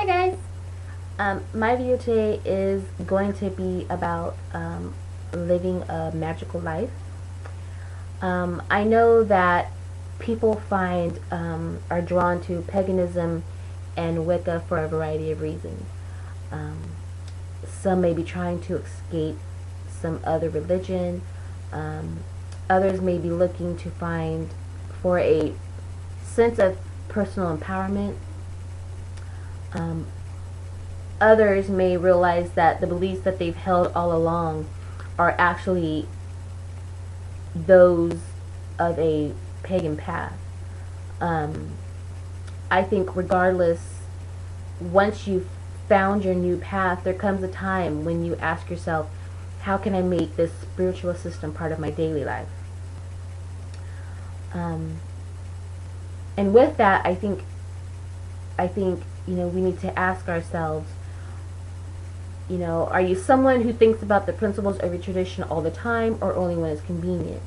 Hi guys! My video today is going to be about living a magical life. I know that people are drawn to paganism and Wicca for a variety of reasons. Some may be trying to escape some other religion. Others may be looking to find for a sense of personal empowerment. Others may realize that the beliefs that they've held all along are actually those of a pagan path. I think regardless, once you've found your new path, there comes a time when you ask yourself, how can I make this spiritual system part of my daily life? And with that, I think we need to ask ourselves, are you someone who thinks about the principles of your tradition all the time, or only when it's convenient?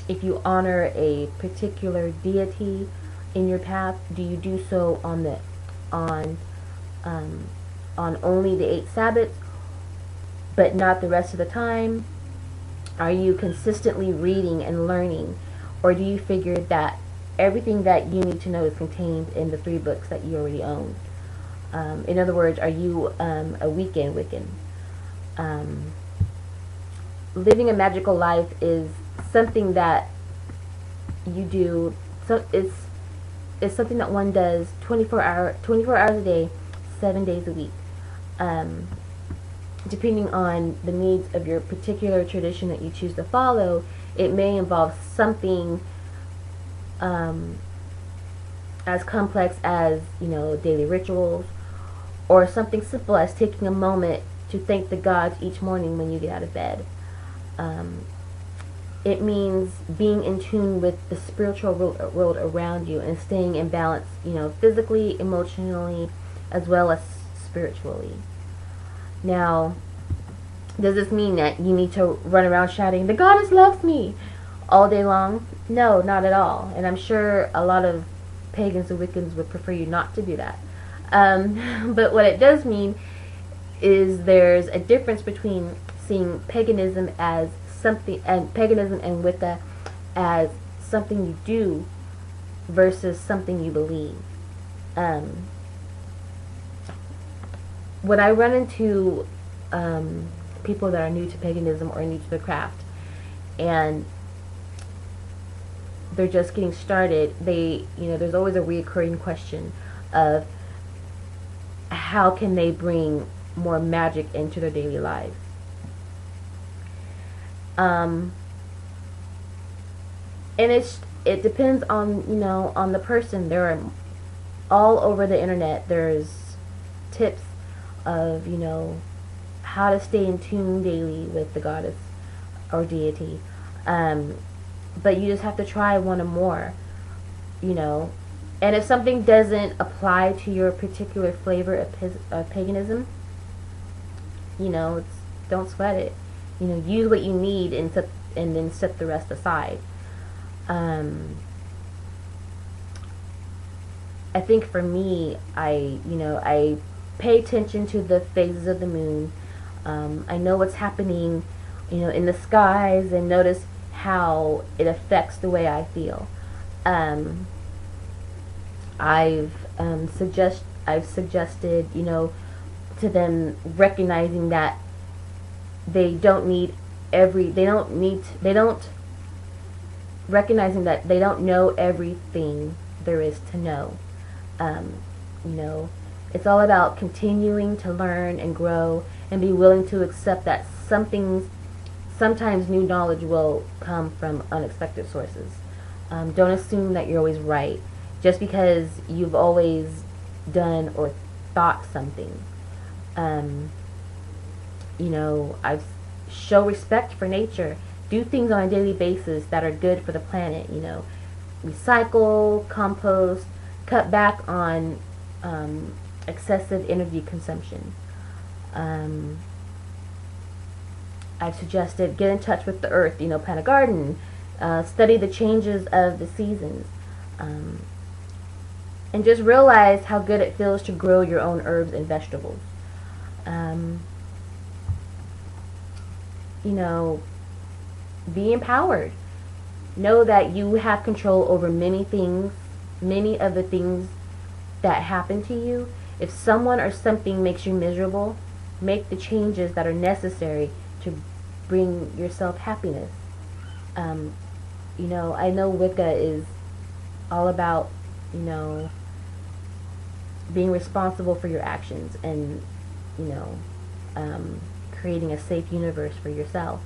If you honor a particular deity in your path, do you do so on only the 8 Sabbaths, but not the rest of the time? Are you consistently reading and learning, or do you figure that everything that you need to know is contained in the 3 books that you already own? In other words, are you a weekend Wiccan? Living a magical life is something that you do. So it's something that one does 24 hours a day, 7 days a week. Depending on the needs of your particular tradition that you choose to follow, it may involve something as complex as daily rituals, or something simple as taking a moment to thank the gods each morning when you get out of bed. It means being in tune with the spiritual world around you and staying in balance, physically, emotionally, as well as spiritually. Now, does this mean that you need to run around shouting, "The goddess loves me," all day long? No, not at all. And I'm sure a lot of pagans and Wiccans would prefer you not to do that. But what it does mean is there's a difference between seeing paganism as something, and paganism and Wicca as something you do versus something you believe. When I run into people that are new to paganism or new to the craft, and they're just getting started, there's always a reoccurring question of how can they bring more magic into their daily lives. And it depends on on the person. There are all over the internet, there's tips of how to stay in tune daily with the goddess or deity. But you just have to try one or more, and if something doesn't apply to your particular flavor of paganism, don't sweat it. Use what you need and then set the rest aside. I think for me, I pay attention to the phases of the moon. I know what's happening, in the skies, and notice how it affects the way I feel. I've suggested, to them, recognizing that recognizing that they don't know everything there is to know. It's all about continuing to learn and grow and be willing to accept that sometimes new knowledge will come from unexpected sources. Don't assume that you're always right just because you've always done or thought something. I show respect for nature. Do things on a daily basis that are good for the planet. Recycle, compost, cut back on excessive energy consumption. I've suggested get in touch with the earth. Plant a garden, study the changes of the seasons. And just realize how good it feels to grow your own herbs and vegetables. You know, be empowered. Know that you have control over many things, many of the things that happen to you. If someone or something makes you miserable, make the changes that are necessary to bring yourself happiness. You know, I know Wicca is all about, you know, being responsible for your actions and, you know, creating a safe universe for yourself.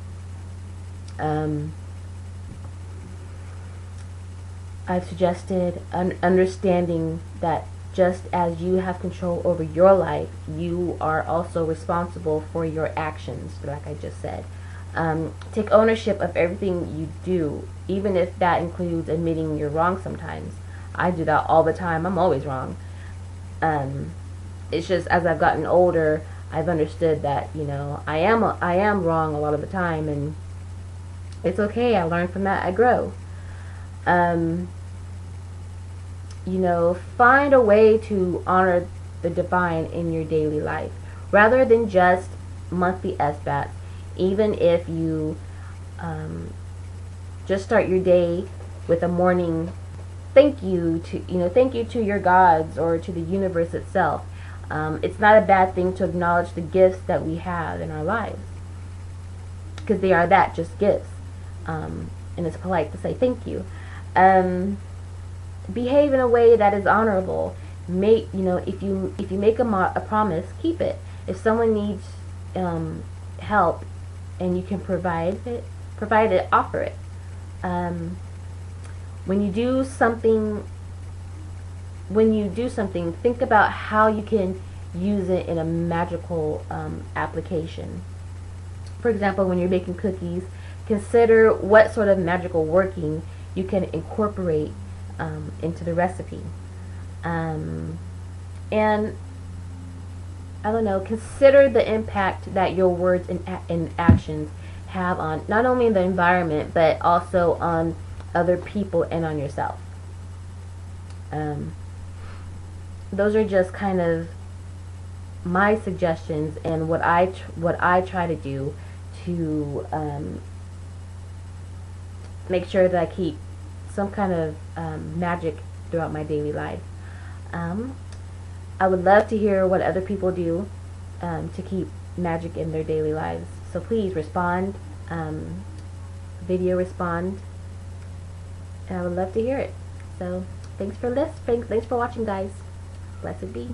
I've suggested understanding that just as you have control over your life, you are also responsible for your actions, like I just said. Take ownership of everything you do, even if that includes admitting you're wrong sometimes. I do that all the time. I'm always wrong. It's just as I've gotten older, I've understood that, you know, I am wrong a lot of the time, and it's okay. I learn from that. I grow. You know, find a way to honor the divine in your daily life, rather than just monthly SBATs. Even if you just start your day with a morning thank you to your gods or to the universe itself. It's not a bad thing to acknowledge the gifts that we have in our lives, because they are that, just gifts. And it's polite to say thank you. Behave in a way that is honorable. If you make a promise, keep it. If someone needs help and you can provide it, offer it. When you do something, think about how you can use it in a magical application. For example, when you're making cookies, consider what sort of magical working you can incorporate into the recipe. And I don't know, consider the impact that your words and actions have on not only the environment, but also on other people and on yourself. Those are just kind of my suggestions and what I try to do to make sure that I keep some kind of magic throughout my daily life. I would love to hear what other people do to keep magic in their daily lives. So please respond, video respond, and I would love to hear it. So thanks for watching, guys. Blessed be.